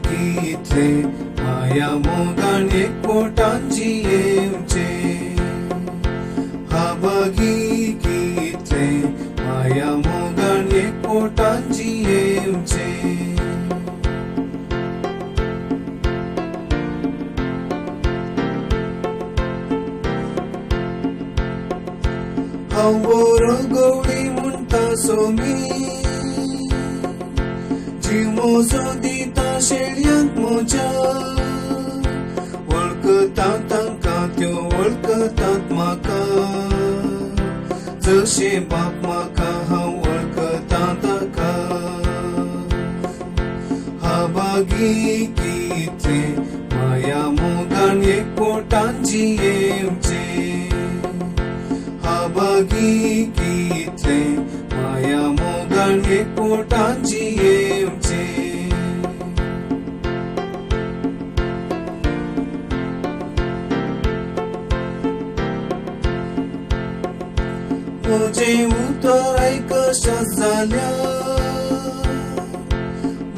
कितले माया मोगान एकवटांची येवचे हाबागी कितले माया मोगान एकवटांची येवचे हांव बरो गवळी म्हणटा सोमी जीव म्हजो दिता शेळयांक म्हज्या वळखता तांकां त्यो वळखतात म्हाका जशे बाप म्हाका हांव वळखता ताका हाबागी कितले माया मोगान एकवटांची येवचे हाबागी कितले माया मोगान एकवटांची येवचे म्हजें उतर आयकशात जाल्या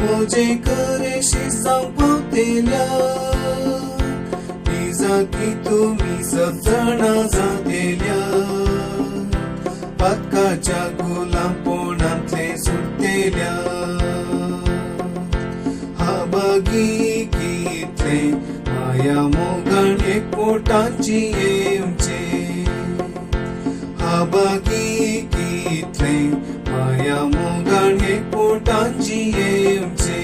म्हजें करेशी जावंक पावतेल्या की तुमी सब जाणां जातेल्या पातकाच्या गुलामपणांतले सुटतेल्या हाबागी कितले माया मोगान एकवटांची येवचे हाबागी कितले माया मोगान एकवटांची येवचे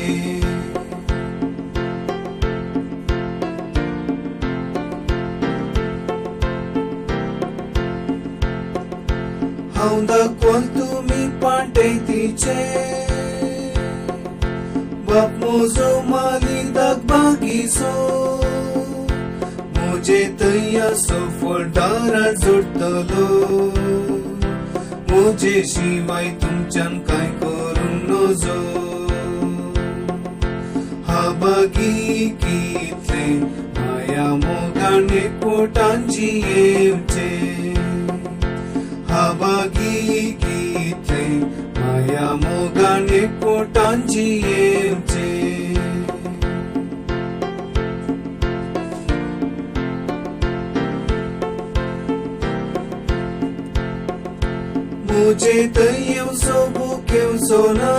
हांव दाखोवन तुमी पाटेतीचे बाप म्हजो मालीक दागबागीचो म्हजे थंय आसो फळदारां जोडटलो म्हजे शिवाय तुमच्यान कांय करूंक नजो हाबागी कितले माया मोगान एकवटांची येवचे हाबागी कितले माया मोगान एकवटांची येवचे म्हजे थंय येवचो बूक येवचो ना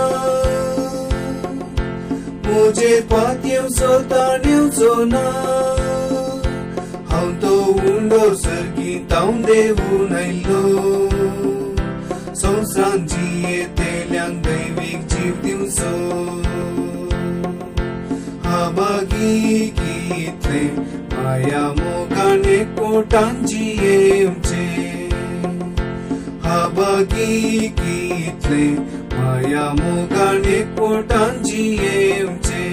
म्हजे पात येवचो ताण येवचो ना हांव तो उंडो सर्गीत हांव देवून आयलो संवसारांत जियेतेल्यांक दैवीक जीव दिवचो हाबागी कितले माया मोगान एकवटांची येवचे हाबागी कितले माया मोगान एकवटांची येवचे